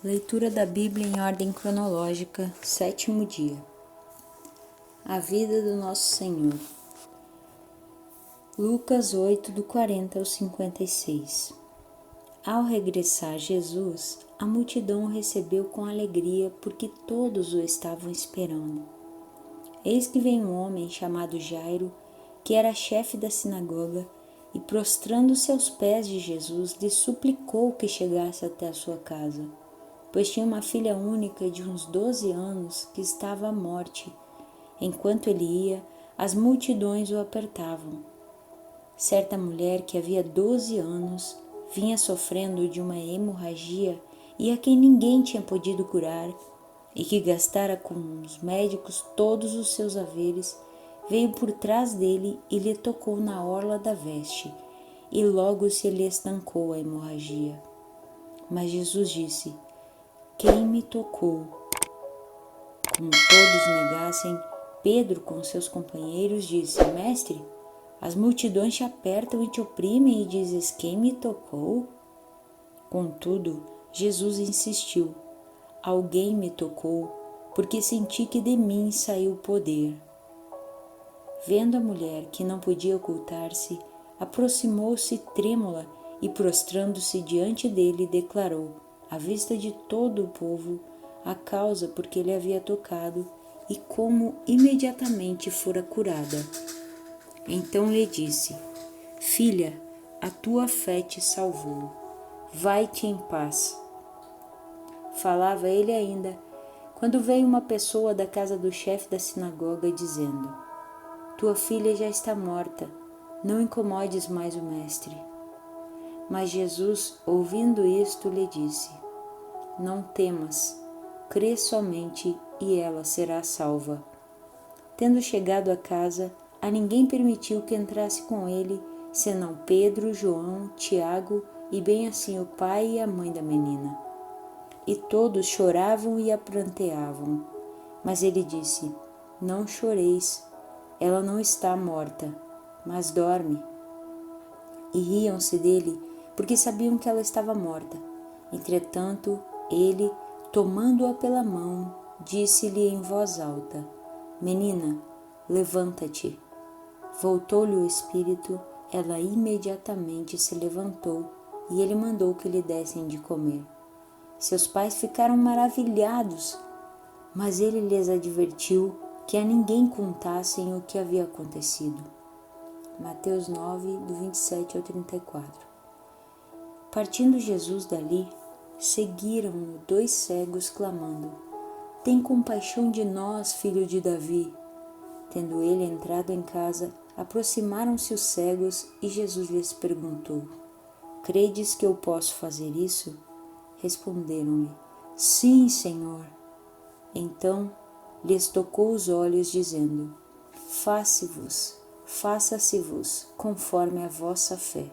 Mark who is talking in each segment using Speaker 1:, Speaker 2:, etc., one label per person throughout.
Speaker 1: Leitura da Bíblia em ordem cronológica, 7º dia. A vida do Nosso Senhor. Lucas 8, do 40 ao 56. Ao regressar Jesus, a multidão o recebeu com alegria porque todos o estavam esperando. Eis que veio um homem chamado Jairo, que era chefe da sinagoga, e prostrando-se aos pés de Jesus, lhe suplicou que chegasse até a sua casa, pois tinha uma filha única de uns 12 anos que estava à morte. Enquanto ele ia, as multidões o apertavam. Certa mulher que havia 12 anos vinha sofrendo de uma hemorragia e a quem ninguém tinha podido curar, e que gastara com os médicos todos os seus haveres, veio por trás dele e lhe tocou na orla da veste, e logo se lhe estancou a hemorragia. Mas Jesus disse: "Quem me tocou?" Como todos negassem, Pedro com seus companheiros disse: "Mestre, as multidões te apertam e te oprimem e dizes: quem me tocou?" Contudo, Jesus insistiu: "Alguém me tocou, porque senti que de mim saiu poder." Vendo a mulher que não podia ocultar-se, aproximou-se trêmula e, prostrando-se diante dele, declarou, à vista de todo o povo, a causa por que ele havia tocado e como imediatamente fora curada. Então lhe disse: "Filha, a tua fé te salvou. Vai-te em paz." Falava ele ainda, quando veio uma pessoa da casa do chefe da sinagoga dizendo: "Tua filha já está morta, não incomodes mais o mestre." Mas Jesus, ouvindo isto, lhe disse: "Não temas, crê somente e ela será salva." Tendo chegado à casa, a ninguém permitiu que entrasse com ele, senão Pedro, João, Tiago e bem assim o pai e a mãe da menina. E todos choravam e a pranteavam. Mas ele disse: "Não choreis, ela não está morta, mas dorme." E riam-se dele, porque sabiam que ela estava morta. Entretanto, ele, tomando-a pela mão, disse-lhe em voz alta: "Menina, levanta-te." Voltou-lhe o espírito, ela imediatamente se levantou e ele mandou que lhe dessem de comer. Seus pais ficaram maravilhados, mas ele lhes advertiu que a ninguém contassem o que havia acontecido. Mateus 9, do 27 ao 34. Partindo Jesus dali, seguiram-no 2 cegos clamando: "Tem compaixão de nós, filho de Davi." Tendo ele entrado em casa, aproximaram-se os cegos e Jesus lhes perguntou: "Credes que eu posso fazer isso?" Responderam-lhe: "Sim, Senhor." Então lhes tocou os olhos, dizendo: Faça-se-vos conforme a vossa fé."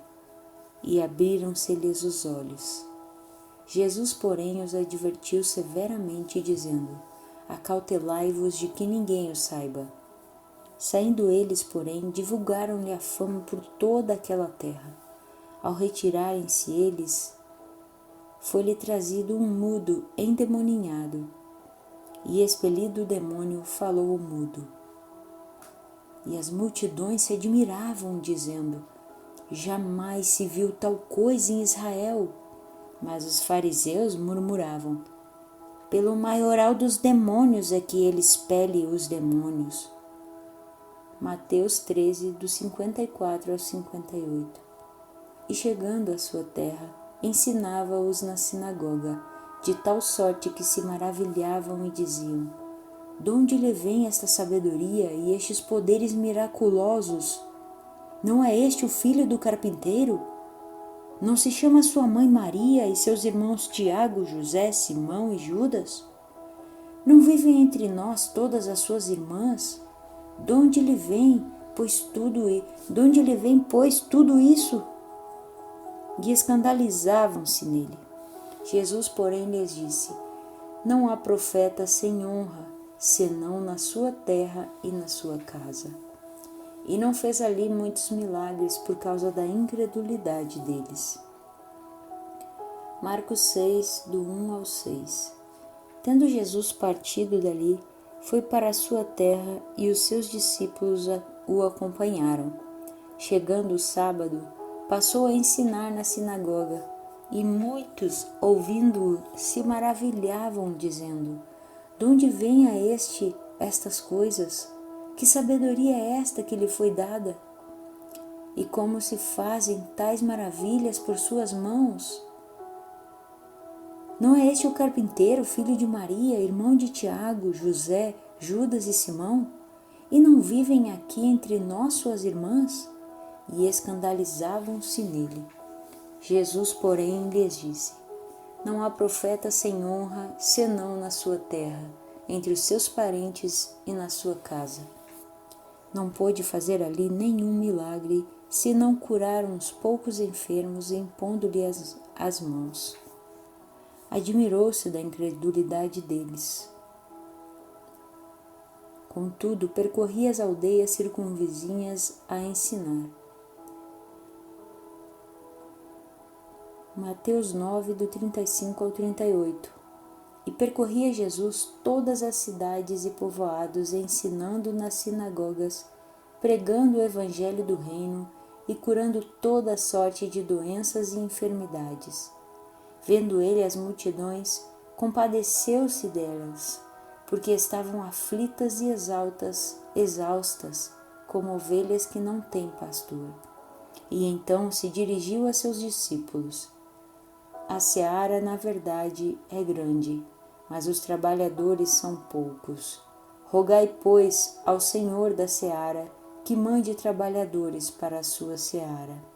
Speaker 1: E abriram-se-lhes os olhos. Jesus, porém, os advertiu severamente, dizendo: "Acautelai-vos de que ninguém o saiba." Saindo eles, porém, divulgaram-lhe a fama por toda aquela terra. Ao retirarem-se eles, foi-lhe trazido um mudo endemoninhado, e expelido o demônio, falou o mudo. E as multidões se admiravam, dizendo: "Jamais se viu tal coisa em Israel." Mas os fariseus murmuravam: "Pelo maioral dos demônios é que ele expele os demônios." Mateus 13, do 54 ao 58. E chegando à sua terra, ensinava-os na sinagoga, de tal sorte que se maravilhavam e diziam: "De onde lhe vem esta sabedoria e estes poderes miraculosos? Não é este o filho do carpinteiro? Não se chama sua mãe Maria e seus irmãos Tiago, José, Simão e Judas? Não vivem entre nós todas as suas irmãs? De onde lhe vem, pois, tudo isso?" E escandalizavam-se nele. Jesus, porém, lhes disse: "Não há profeta sem honra, senão na sua terra e na sua casa." E não fez ali muitos milagres por causa da incredulidade deles. Marcos 6, do 1 ao 6. Tendo Jesus partido dali, foi para a sua terra e os seus discípulos o acompanharam. Chegando o sábado, passou a ensinar na sinagoga, e muitos, ouvindo-o, se maravilhavam, dizendo: de onde vem a estas coisas? Que sabedoria é esta que lhe foi dada? E como se fazem tais maravilhas por suas mãos? Não é este o carpinteiro, filho de Maria, irmão de Tiago, José, Judas e Simão? E não vivem aqui entre nós suas irmãs? E escandalizavam-se nele. Jesus, porém, lhes disse: não há profeta sem honra, senão na sua terra, entre os seus parentes e na sua casa. Não pôde fazer ali nenhum milagre, senão curar uns poucos enfermos, impondo-lhe as mãos. Admirou-se da incredulidade deles. Contudo, percorria as aldeias circunvizinhas a ensinar. Mateus 9, do 35 ao 38. E percorria Jesus todas as cidades e povoados, ensinando nas sinagogas, pregando o evangelho do reino e curando toda sorte de doenças e enfermidades. Vendo ele as multidões, compadeceu-se delas, porque estavam aflitas e exaustas, como ovelhas que não têm pastor. E então se dirigiu a seus discípulos: a seara, na verdade, é grande, mas os trabalhadores são poucos. Rogai, pois, ao Senhor da seara que mande trabalhadores para a sua seara.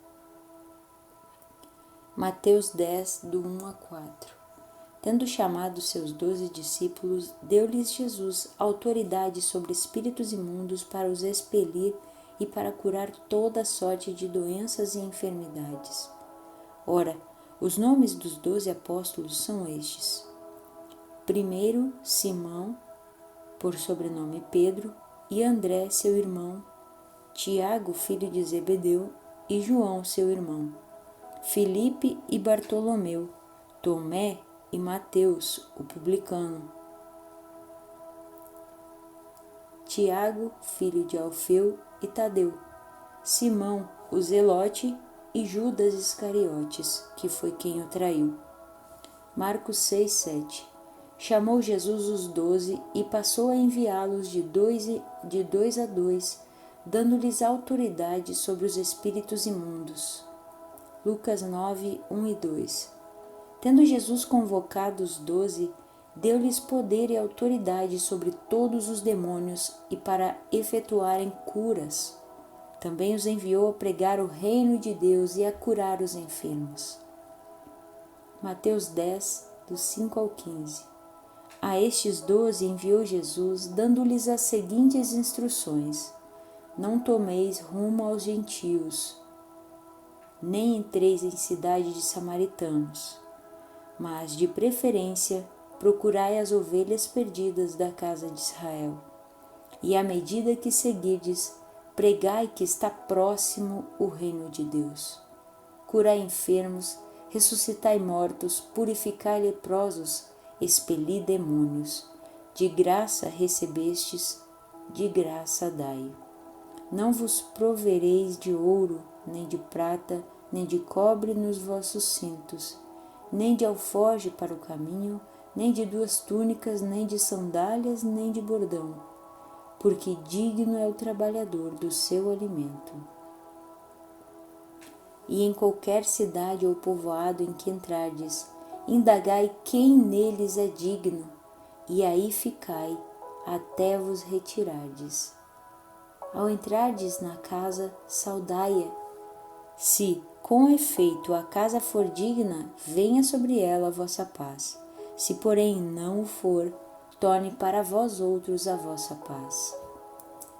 Speaker 1: Mateus 10, do 1 a 4. Tendo chamado seus 12 discípulos, deu-lhes Jesus autoridade sobre espíritos imundos para os expelir e para curar toda sorte de doenças e enfermidades. Ora, os nomes dos 12 apóstolos são estes: primeiro, Simão, por sobrenome Pedro, e André, seu irmão, Tiago, filho de Zebedeu, e João, seu irmão, Filipe e Bartolomeu, Tomé e Mateus, o publicano, Tiago, filho de Alfeu e Tadeu, Simão, o zelote, e Judas Iscariotes, que foi quem o traiu. Marcos 6, 7. Chamou Jesus os 12 e passou a enviá-los de dois a dois, dando-lhes autoridade sobre os espíritos imundos. Lucas 9, 1 e 2. Tendo Jesus convocado os 12, deu-lhes poder e autoridade sobre todos os demônios e para efetuarem curas. Também os enviou a pregar o reino de Deus e a curar os enfermos. Mateus 10, do 5 ao 15. A estes 12 enviou Jesus, dando-lhes as seguintes instruções: não tomeis rumo aos gentios, nem entreis em cidade de samaritanos, mas, de preferência, procurai as ovelhas perdidas da casa de Israel. E à medida que seguirdes, pregai que está próximo o reino de Deus. Curai enfermos, ressuscitai mortos, purificai leprosos, expeli demônios. De graça recebestes, de graça dai. Não vos provereis de ouro, nem de prata, nem de cobre nos vossos cintos, nem de alforje para o caminho, nem de 2 túnicas, nem de sandálias, nem de bordão, porque digno é o trabalhador do seu alimento. E em qualquer cidade ou povoado em que entrardes, indagai quem neles é digno, e aí ficai, até vos retirardes. Ao entrardes na casa, saudai-a. Se, com efeito, a casa for digna, venha sobre ela a vossa paz. Se, porém, não o for, torne para vós outros a vossa paz.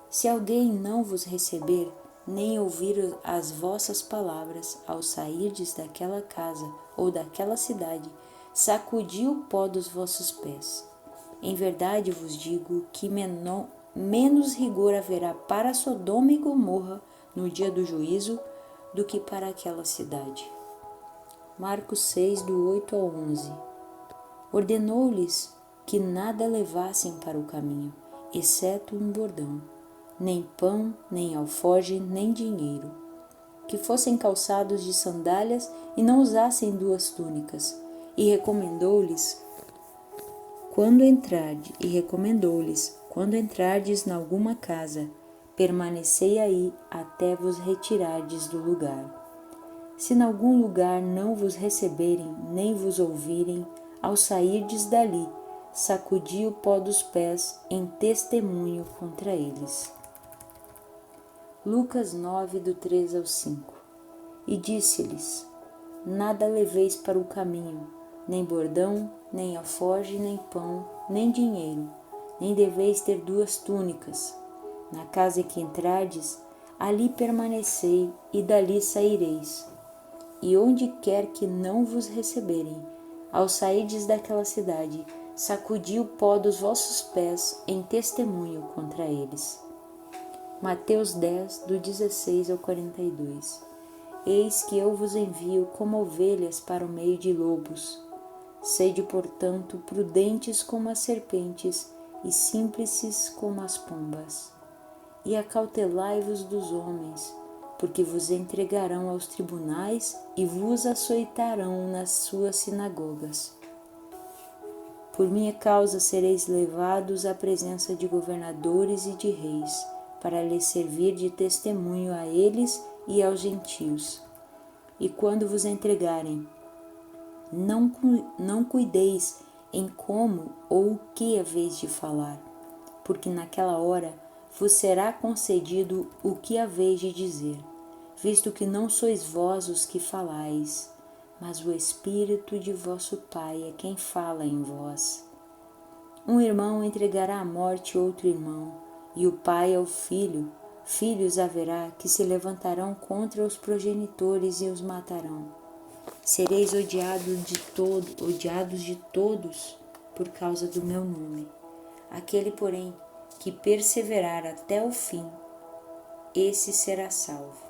Speaker 1: Se alguém não vos receber, nem ouvir as vossas palavras, ao sairdes daquela casa ou daquela cidade, sacudi o pó dos vossos pés. Em verdade vos digo que menos rigor haverá para Sodoma e Gomorra no dia do juízo do que para aquela cidade. Marcos 6, do 8 ao 11. Ordenou-lhes que nada levassem para o caminho, exceto um bordão, nem pão, nem alforje, nem dinheiro. Que fossem calçados de sandálias e não usassem 2 túnicas. E recomendou-lhes, quando entrardes na alguma casa, permanecei aí até vos retirardes do lugar. Se em algum lugar não vos receberem, nem vos ouvirem, ao sairdes dali, sacudi o pó dos pés em testemunho contra eles. Lucas 9, do 3 ao 5. E disse-lhes: Nada leveis para o caminho, nem bordão, nem alforje, nem pão, nem dinheiro, nem deveis ter 2 túnicas. Na casa em que entrardes, ali permanecei e dali saireis. E onde quer que não vos receberem, ao sairdes daquela cidade, sacudi o pó dos vossos pés em testemunho contra eles. Mateus 10, do 16 ao 42. Eis que eu vos envio como ovelhas para o meio de lobos. Sede, portanto, prudentes como as serpentes e simples como as pombas. E acautelai-vos dos homens, porque vos entregarão aos tribunais e vos açoitarão nas suas sinagogas. Por minha causa sereis levados à presença de governadores e de reis, para lhes servir de testemunho a eles e aos gentios. E quando vos entregarem, não cuideis em como ou o que haveis de falar, porque naquela hora vos será concedido o que haveis de dizer, visto que não sois vós os que falais, mas o Espírito de vosso Pai é quem fala em vós. Um irmão entregará à morte outro irmão, e o pai ao filho. Filhos haverá que se levantarão contra os progenitores e os matarão. Sereis odiados de todos por causa do meu nome. Aquele, porém, que perseverar até o fim, esse será salvo.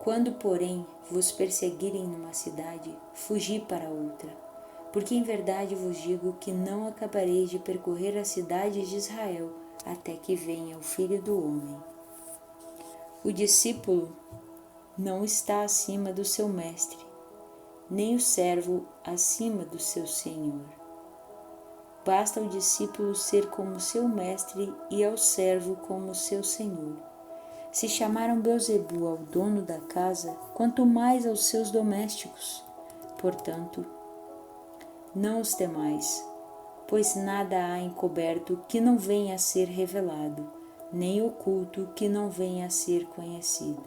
Speaker 1: Quando, porém, vos perseguirem numa cidade, fugi para outra, porque em verdade vos digo que não acabareis de percorrer as cidades de Israel até que venha o Filho do Homem. O discípulo não está acima do seu mestre, nem o servo acima do seu senhor. Basta ao discípulo ser como seu mestre e ao servo como seu senhor. Se chamaram Beelzebu ao dono da casa, quanto mais aos seus domésticos. Portanto, não os temais, pois nada há encoberto que não venha a ser revelado, nem oculto que não venha a ser conhecido.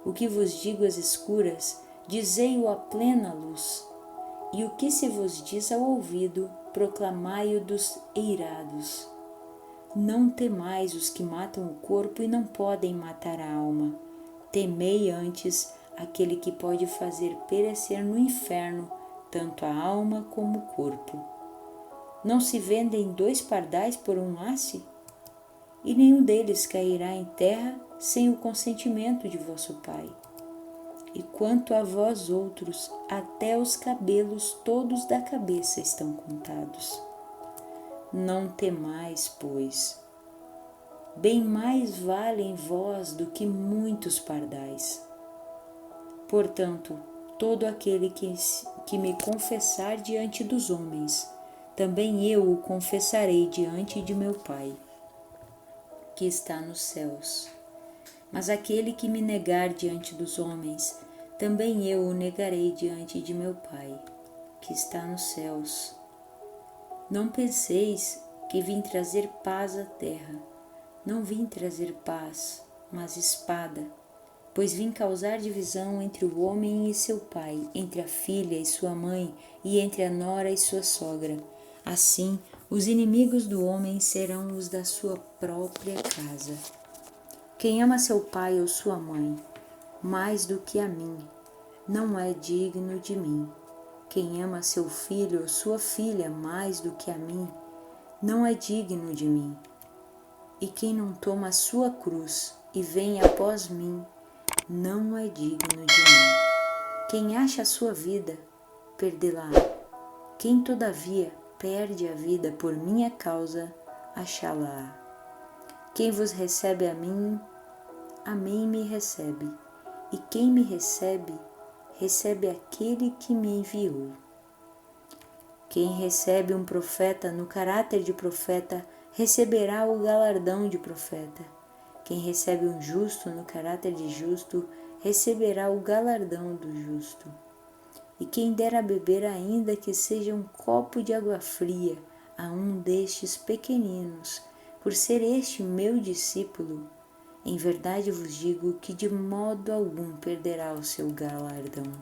Speaker 1: O que vos digo às escuras, dizei-o à plena luz, e o que se vos diz ao ouvido, proclamai-o dos eirados. Não temais os que matam o corpo e não podem matar a alma. Temei antes aquele que pode fazer perecer no inferno tanto a alma como o corpo. Não se vendem 2 pardais por um asse? E nenhum deles cairá em terra sem o consentimento de vosso Pai. E quanto a vós outros, até os cabelos todos da cabeça estão contados. Não temais, pois. Bem mais valem vós do que muitos pardais. Portanto, todo aquele que me confessar diante dos homens, também eu o confessarei diante de meu Pai, que está nos céus. Mas aquele que me negar diante dos homens, também eu o negarei diante de meu Pai, que está nos céus. Não penseis que vim trazer paz à terra. Não vim trazer paz, mas espada, pois vim causar divisão entre o homem e seu pai, entre a filha e sua mãe, e entre a nora e sua sogra. Assim, os inimigos do homem serão os da sua própria casa. Quem ama seu pai ou sua mãe mais do que a mim, não é digno de mim. Quem ama seu filho ou sua filha mais do que a mim, não é digno de mim. E quem não toma a sua cruz e vem após mim, não é digno de mim. Quem acha a sua vida, perdê-la. Quem todavia perde a vida por minha causa, achá-la. Quem vos recebe a mim me recebe, e quem me recebe, recebe aquele que me enviou. Quem recebe um profeta no caráter de profeta, receberá o galardão de profeta. Quem recebe um justo no caráter de justo, receberá o galardão do justo. E quem der a beber, ainda que seja um copo de água fria, a um destes pequeninos, por ser este meu discípulo, em verdade vos digo que de modo algum perderá o seu galardão.